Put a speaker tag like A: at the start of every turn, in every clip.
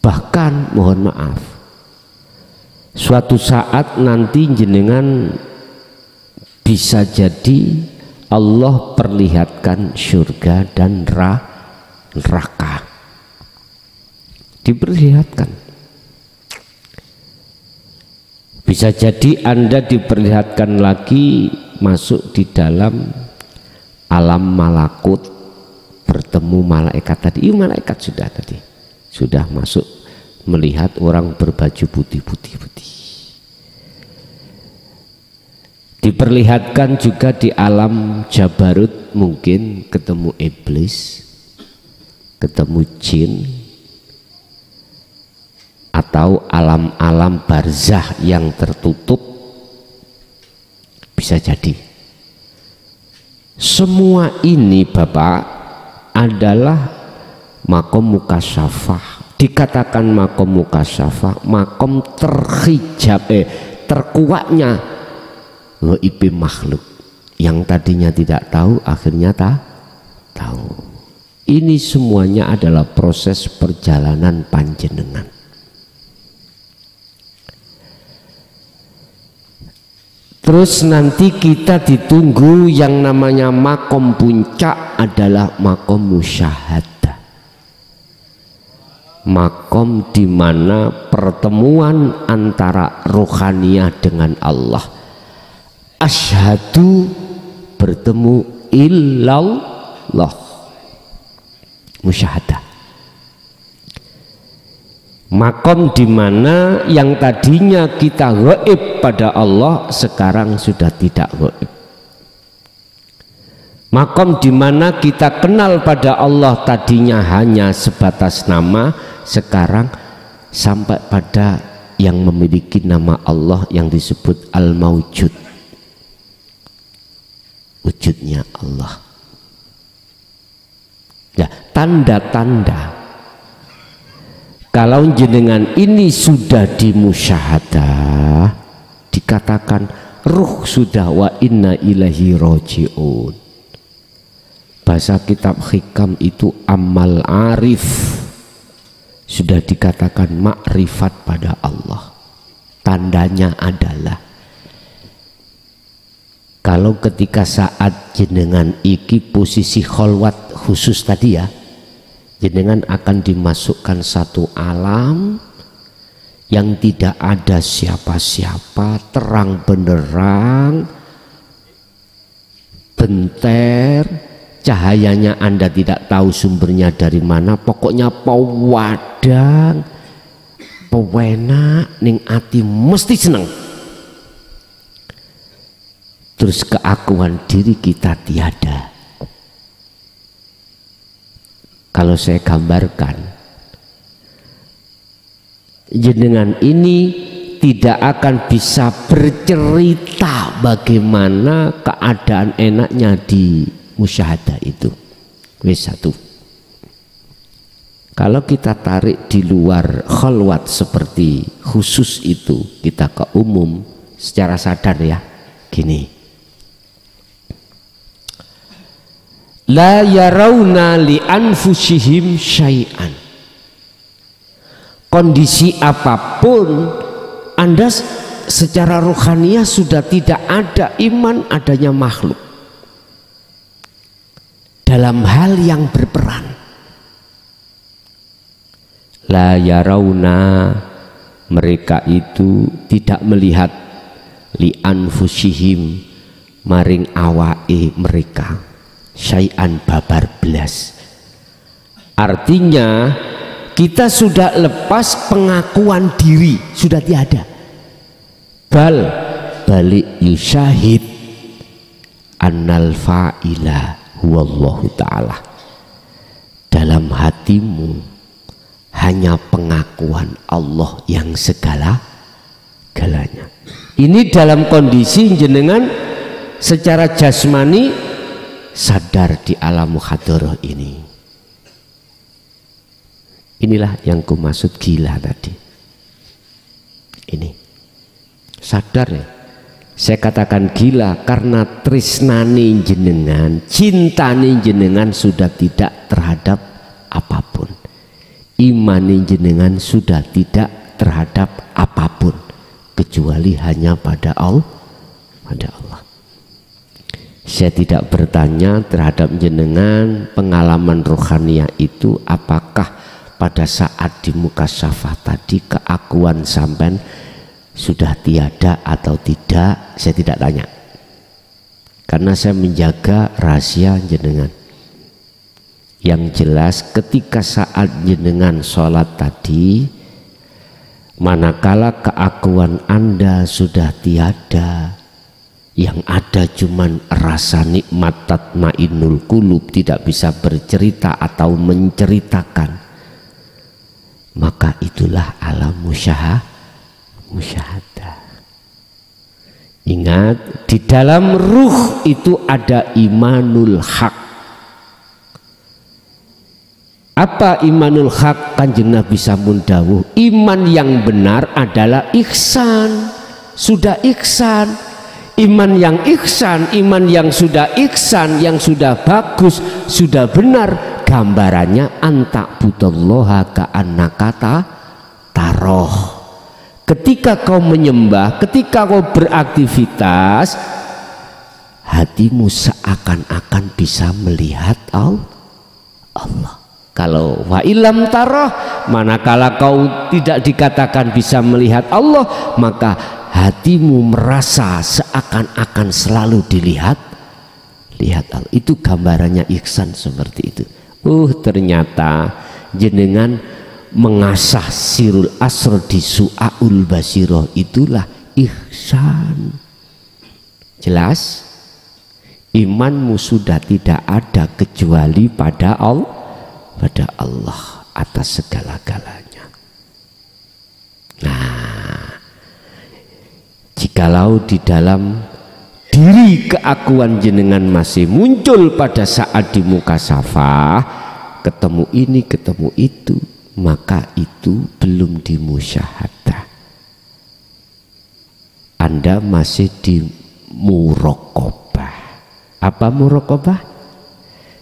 A: Bahkan mohon maaf, suatu saat nanti jenengan bisa jadi Allah perlihatkan surga dan neraka, diperlihatkan. Bisa jadi Anda diperlihatkan lagi masuk di dalam alam malakut, bertemu malaikat tadi. Malaikat sudah tadi sudah masuk melihat orang berbaju putih-putih. Diperlihatkan juga di alam Jabarut, mungkin ketemu iblis, ketemu jin, atau alam-alam barzah yang tertutup. Bisa jadi semua ini Bapak adalah makom mukasyafah. Dikatakan makom mukasyafah, makom terhijab, terkuatnya gaib makhluk yang tadinya tidak tahu akhirnya tahu. Ini semuanya adalah proses perjalanan panjenengan. Terus nanti kita ditunggu yang namanya makom puncak adalah makom musyahadah. Makom di mana pertemuan antara rohaniyah dengan Allah. Asyhadu bertemu illallah. Musyahadah. Makom di mana yang tadinya kita gaib pada Allah sekarang sudah tidak gaib. Makom di mana kita kenal pada Allah tadinya hanya sebatas nama, sekarang sampai pada yang memiliki nama Allah yang disebut Al-Mawjud, wujudnya Allah. Ya, tanda-tanda kalau jenengan ini sudah dimusyahadah, dikatakan ruh sudah wa inna ilahi roji'un. Bahasa kitab hikam itu amal arif, sudah dikatakan makrifat pada Allah. Tandanya adalah kalau ketika saat jenengan iki posisi kholwat khusus tadi ya, jenengan akan dimasukkan satu alam yang tidak ada siapa-siapa, terang benderang, benter, cahayanya Anda tidak tahu sumbernya dari mana, pokoknya pewadang, pewenak, ning ati mesti seneng. Terus keakuan diri kita tiada. Kalau saya gambarkan, jenengan ini tidak akan bisa bercerita bagaimana keadaan enaknya di musyahadah itu. Wis satu. Kalau kita tarik di luar khalwat seperti khusus itu, kita ke umum secara sadar ya, gini. La yarawna li anfusihim syai'an. Kondisi apapun Anda secara rohaniah sudah tidak ada iman adanya makhluk dalam hal yang berperan. La yarawna, mereka itu tidak melihat li anfusihim maring awake mereka syai'an babar belas. Artinya kita sudah lepas pengakuan diri, sudah tiada. Balik yusyahid annal fa'ila huwallahu ta'ala. Dalam hatimu hanya pengakuan Allah yang segala-galanya. Ini dalam kondisi jenengan secara jasmani sadar di alam muhadharah ini. Inilah yang ku maksud gila tadi. Ini sadar ya. Saya katakan gila karena tresnani jenengan, cintani jenengan sudah tidak terhadap apapun. iman jenengan sudah tidak terhadap apapun kecuali hanya pada Allah. Saya tidak bertanya terhadap jenengan pengalaman rohania itu apakah pada saat di mukasyafah tadi keakuan sampean sudah tiada atau tidak. Saya tidak tanya karena saya menjaga rahasia jenengan. Yang jelas ketika saat jenengan sholat tadi, manakala keakuan Anda sudah tiada, yang ada cuman rasa nikmat tatmainnul qulub, tidak bisa bercerita atau menceritakan, maka itulah alam musyahadah. Ingat, di dalam ruh itu ada imanul haq. Apa imanul haq? Kanjeng Nabi sampun dawuh, iman yang benar adalah ihsan. Sudah ihsan. Iman yang ihsan, iman yang sudah ihsan, yang sudah bagus, sudah benar, gambarannya antakbudallaha ka'annaka taroh. Ketika kau menyembah, ketika kau beraktivitas, hatimu seakan-akan bisa melihat Allah. Kalau wa ilam taroh, manakala kau tidak dikatakan bisa melihat Allah, maka hatimu merasa seakan-akan selalu lihat Allah. Itu gambarannya ihsan seperti itu. Ternyata jenengan mengasah sirul asr di su'aul basiroh, itulah ihsan. Jelas? Imanmu sudah tidak ada kecuali pada Allah atas segala-galanya. Nah, jikalau di dalam diri keakuan jenengan masih muncul pada saat di mukasyafah, ketemu ini ketemu itu, maka itu belum di musyahadah. Anda masih di muraqabah. Apa muraqabah?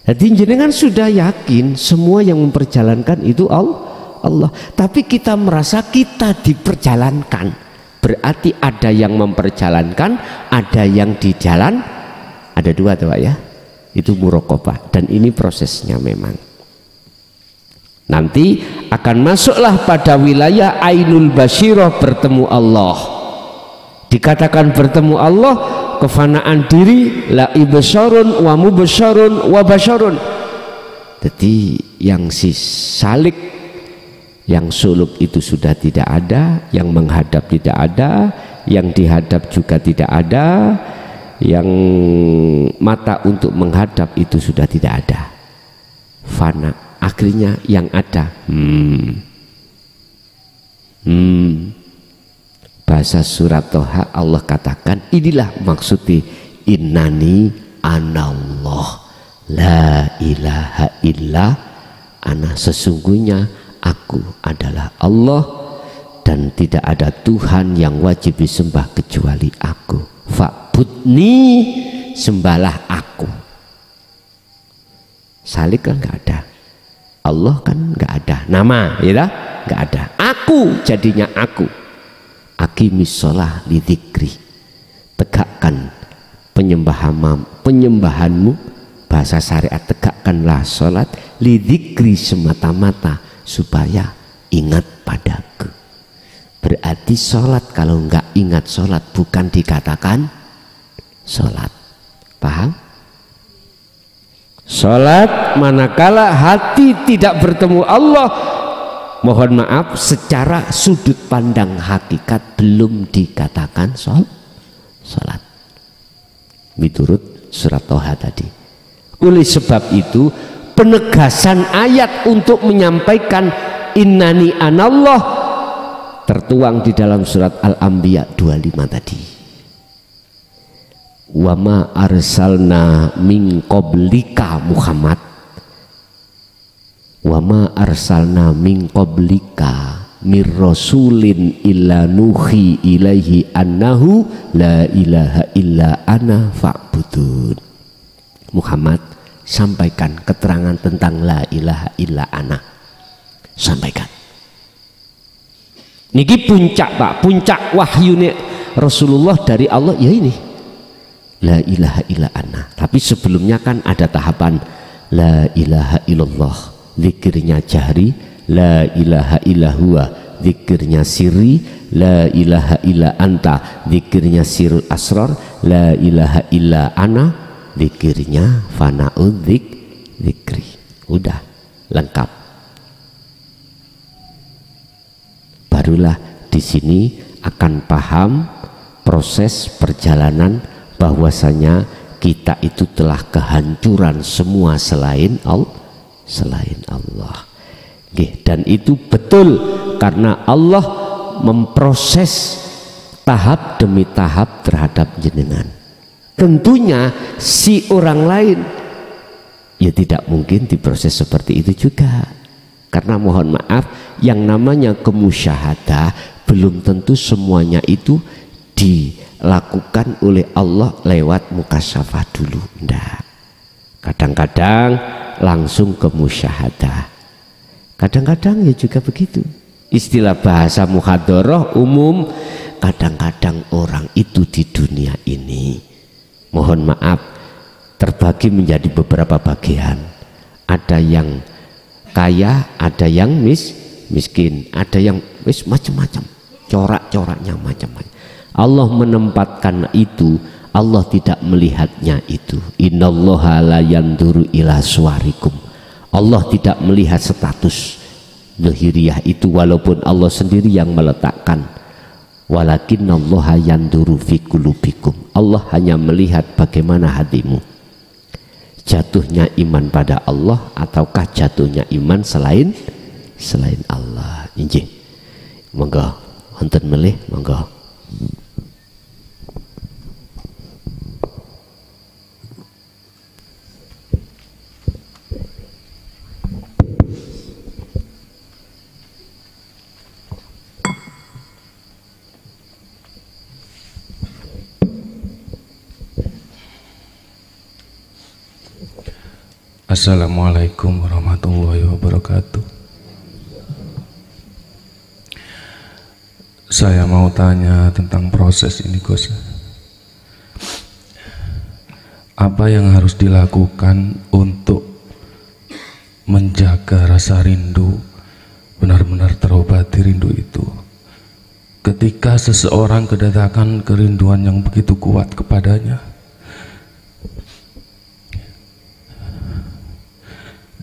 A: Jadi jenengan sudah yakin semua yang memperjalankan itu Allah, tapi kita merasa kita diperjalankan. Berarti ada yang memperjalankan, ada yang di jalan, ada dua tuh Pak ya. Itu muraqabah, dan ini prosesnya memang. Nanti akan masuklah pada wilayah ainul basyirah, bertemu Allah. Dikatakan bertemu Allah, kefanaan diri, la ibsyarun wa mubasyarun wa basyarun. Jadi yang si salik, yang suluk itu sudah tidak ada, yang menghadap tidak ada, yang dihadap juga tidak ada, yang mata untuk menghadap itu sudah tidak ada, fana. Akhirnya yang ada bahasa surat Toha Allah katakan, inilah maksudnya innani anallah la ilaha illa ana, sesungguhnya aku adalah Allah dan tidak ada Tuhan yang wajib disembah kecuali aku. Fa'budni, sembahlah aku. Salik kan nggak ada, Allah kan nggak ada nama, ya nggak ada. Aku jadinya aku. Aqimis sholah lidzikri, tegakkan penyembahanmu, bahasa syariat tegakkanlah sholat lidzikri, semata-mata supaya ingat padaku. Berarti sholat kalau nggak ingat sholat bukan dikatakan sholat. Paham? Sholat manakala hati tidak bertemu Allah, mohon maaf, secara sudut pandang hakikat belum dikatakan sholat. Miturut surat Toha tadi. Oleh sebab itu penegasan ayat untuk menyampaikan innani anallah tertuang di dalam surat Al-Anbiya 25 tadi. Wa ma arsalna min qablika Muhammad, wa ma arsalna min qablika mir rasulin illa nuhi ilaihi annahu la ilaha illa ana fa'budun. Muhammad, sampaikan keterangan tentang la ilaha illa ana. sampaikan. Niki puncak Pak, puncak wahyune Rasulullah dari Allah ya ini. La ilaha illa ana. Tapi sebelumnya kan ada tahapan la ilaha illallah, zikirnya jahri, la ilaha illa huwa, zikirnya sirri, la ilaha illa anta, zikirnya sirul asrar, la ilaha illa ana, zikirnya fana'ud zikri. Udah lengkap. Barulah di sini akan paham proses perjalanan bahwasanya kita itu telah kehancuran semua selain Allah. Dan itu betul karena Allah memproses tahap demi tahap terhadap jenengan. Tentunya si orang lain ya tidak mungkin diproses seperti itu juga, karena mohon maaf yang namanya kemusyahadah belum tentu semuanya itu dilakukan oleh Allah lewat mukasyafah dulu. Enggak, kadang-kadang langsung kemusyahadah, kadang-kadang ya juga begitu. Istilah bahasa muhadharah umum, kadang-kadang orang itu di dunia ini mohon maaf terbagi menjadi beberapa bagian. Ada yang kaya, ada yang miskin, ada yang macam-macam, corak-coraknya macam-macam. Allah menempatkan itu, Allah tidak melihatnya itu. Innallaha la yanduru ila suwarikum. Allah tidak melihat status zahiriyah itu, walaupun Allah sendiri yang meletakkan. Walakinnallaha yanduru fi qulubikum. Allah hanya melihat bagaimana hatimu. Jatuhnya iman pada Allah ataukah jatuhnya iman selain Allah. Injih. Monggo wonten melih, monggo.
B: Assalamualaikum warahmatullahi wabarakatuh. Saya mau tanya tentang proses ini, Gus. Apa yang harus dilakukan untuk menjaga rasa rindu, benar-benar terobati rindu itu? Ketika seseorang kedatangan kerinduan yang begitu kuat kepadanya,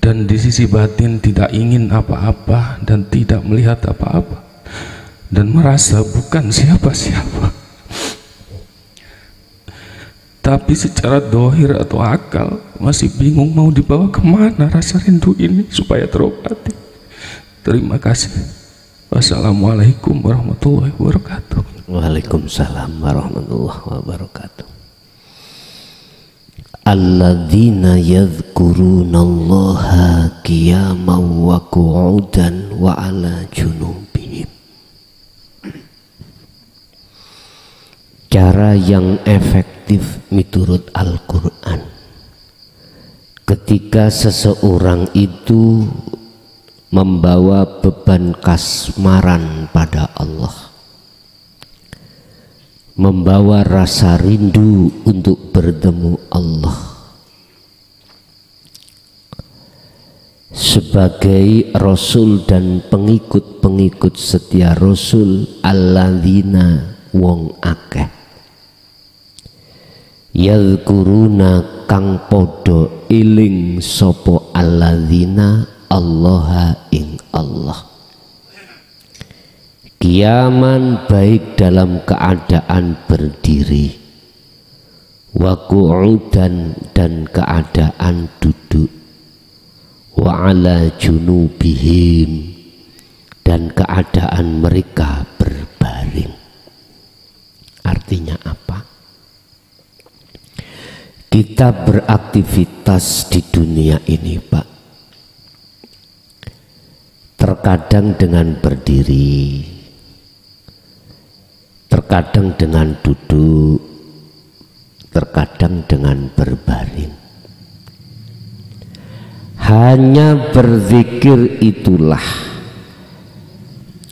B: dan di sisi batin tidak ingin apa-apa dan tidak melihat apa-apa dan merasa bukan siapa-siapa, tapi secara dohir atau akal masih bingung mau dibawa kemana rasa rindu ini supaya terobati. Terima kasih. Wassalamualaikum warahmatullahi wabarakatuh.
A: Waalaikumsalam warahmatullahi wabarakatuh. Alladzina yadhkurunallaha qiyaman wa qu'udan wa ala junubihim. Cara yang efektif miturut Al-Quran ketika seseorang itu membawa beban kasmaran pada Allah, membawa rasa rindu untuk bertemu Allah, sebagai Rasul dan pengikut-pengikut setia Rasul, alladzina wong akeh yadhkuruna kang podo iling sopo alladzina Allaha ing Allah, qiyaman baik dalam keadaan berdiri, wa qu'udan dan keadaan duduk, wa ala junubihim dan keadaan mereka berbaring. Artinya apa? Kita beraktivitas di dunia ini, Pak, terkadang dengan berdiri, terkadang dengan duduk, terkadang dengan berbaring. Hanya berzikir itulah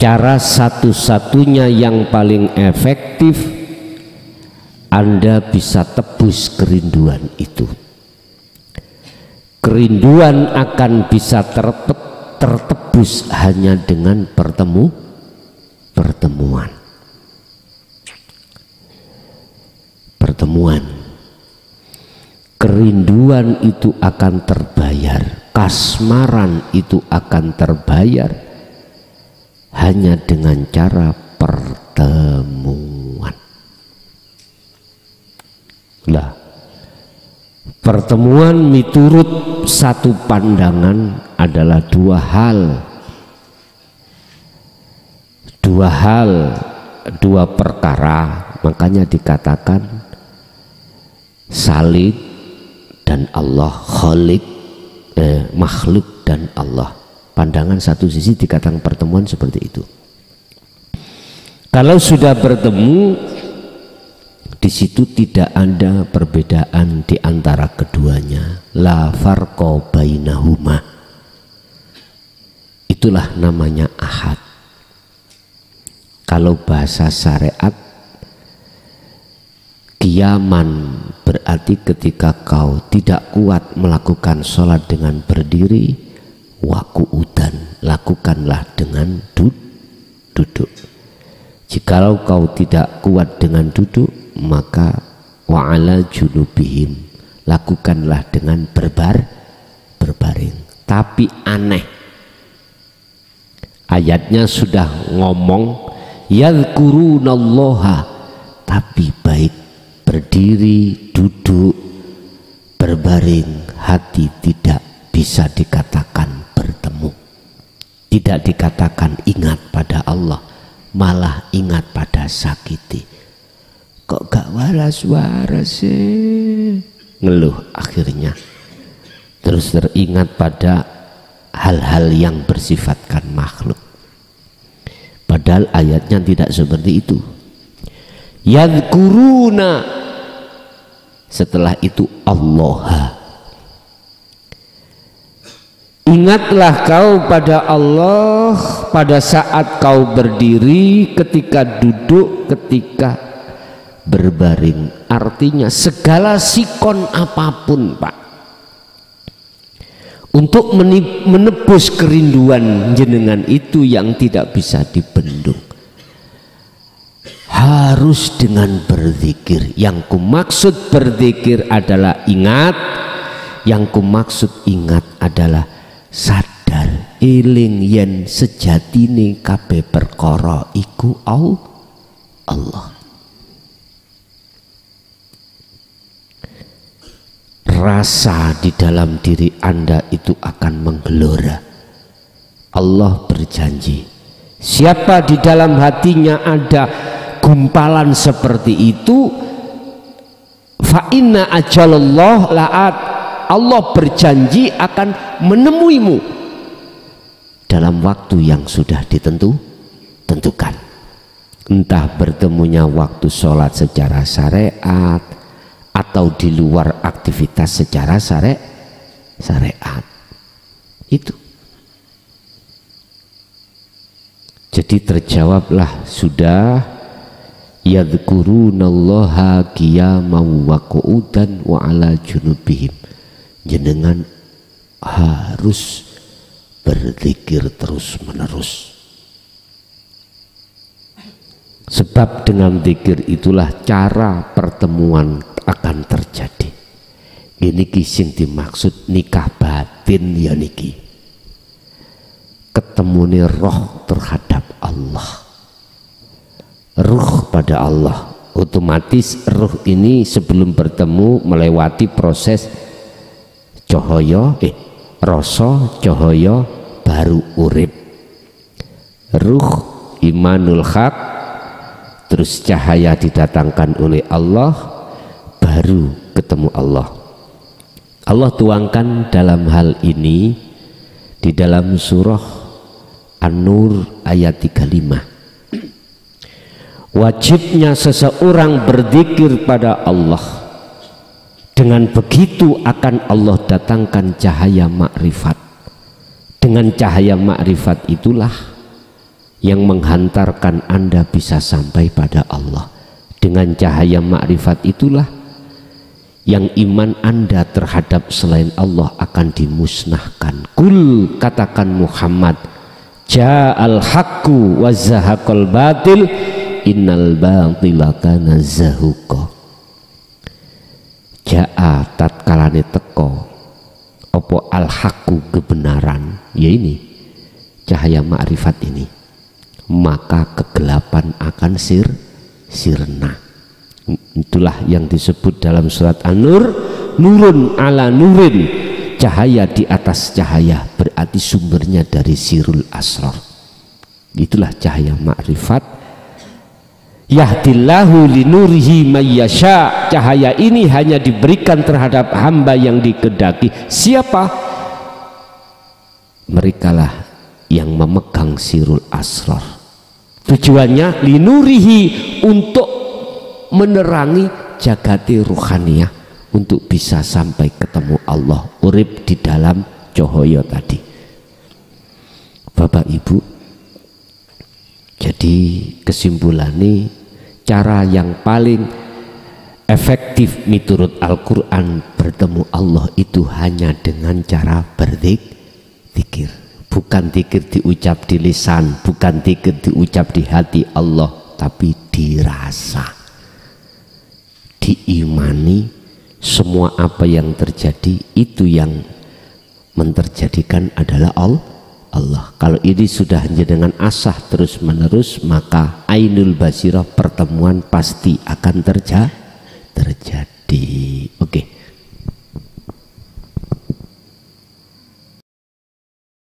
A: cara satu-satunya yang paling efektif Anda bisa tebus kerinduan itu. Kerinduan akan bisa tertebus hanya dengan pertemuan. Kerinduan itu akan terbayar, kasmaran itu akan terbayar hanya dengan cara pertemuan. Lah, pertemuan miturut satu pandangan adalah dua perkara, makanya dikatakan Salik dan Allah, Khalik, makhluk dan Allah. Pandangan satu sisi dikatakan pertemuan seperti itu. Kalau sudah bertemu, di situ tidak ada perbedaan di antara keduanya. La farqa bainahuma. Itulah namanya ahad. Kalau bahasa syariat, qiyaman berarti ketika kau tidak kuat melakukan sholat dengan berdiri, waku'udan, lakukanlah dengan duduk. Jikalau kau tidak kuat dengan duduk, maka wa'ala junubihim, lakukanlah dengan berbaring. Tapi aneh, ayatnya sudah ngomong yadhkurunallaha, tapi baik berdiri, duduk, berbaring, hati tidak bisa dikatakan bertemu, tidak dikatakan ingat pada Allah, malah ingat pada sakiti. Kok gak waras-waras sih, ngeluh akhirnya, terus teringat pada hal-hal yang bersifatkan makhluk, padahal ayatnya tidak seperti itu. Yadhkuruna, setelah itu Allah. Ingatlah kau pada Allah pada saat kau berdiri, ketika duduk, ketika berbaring. Artinya segala sikon apapun, Pak, untuk menebus kerinduan jenengan itu yang tidak bisa dibendung, harus dengan berzikir. Yang kumaksud berzikir adalah ingat, yang kumaksud ingat adalah sadar, eling yen sejatine kabeh perkara iku Allah. Rasa di dalam diri Anda itu akan menggelora. Allah berjanji, siapa di dalam hatinya ada gumpalan seperti itu, fa inna ajalallah la'at, Allah berjanji akan menemuimu dalam waktu yang sudah tentukan. Entah bertemunya waktu sholat secara syariat atau di luar aktivitas secara syariat. Itu. Jadi terjawablah sudah. Yadhkurunallaha qiyaman wa qu'udan wa ala junubihim. Jenengan harus berzikir terus menerus, sebab dengan zikir itulah cara pertemuan akan terjadi. Ini sing dimaksud nikah batin ya niki, ketemune roh terhadap Allah, ruh pada Allah. Otomatis ruh ini sebelum bertemu melewati proses cahaya, rasa cahaya baru urip. Ruh imanul haq, terus cahaya didatangkan oleh Allah, baru ketemu Allah. Allah tuangkan dalam hal ini di dalam surah An-Nur ayat 35. Wajibnya seseorang berzikir pada Allah. Dengan begitu akan Allah datangkan cahaya makrifat. Dengan cahaya makrifat itulah yang menghantarkan Anda bisa sampai pada Allah. Dengan cahaya makrifat itulah yang iman Anda terhadap selain Allah akan dimusnahkan. Kul, katakan Muhammad, ja'al haqqu wa zahaqal batil innal batila kana zahuqa. Ja'a tatkalane teko opo al haqqu kebenaran, ya ini cahaya makrifat ini, maka kegelapan akan sirna. Itulah yang disebut dalam surat An-Nur, nurun ala nurin, cahaya di atas cahaya, berarti sumbernya dari sirul asrar. Itulah cahaya makrifat. Yahdillahu linurihi mayyasha, cahaya ini hanya diberikan terhadap hamba yang dikehendaki. Siapa? Merekalah yang memegang sirul asrar. Tujuannya linurihi, untuk menerangi jagati ruhaniyah, untuk bisa sampai ketemu Allah, urip di dalam cahaya tadi. Bapak Ibu, jadi kesimpulannya, cara yang paling efektif miturut Al-Quran bertemu Allah itu hanya dengan cara berzikir. Bukan zikir diucap di lisan, bukan zikir diucap di hati Allah, tapi dirasa, diimani. Semua apa yang terjadi itu yang menterjadikan adalah Allah. Kalau ini sudah dengan asah terus menerus, maka ainul basirah, pertemuan pasti akan terjadi. Oke.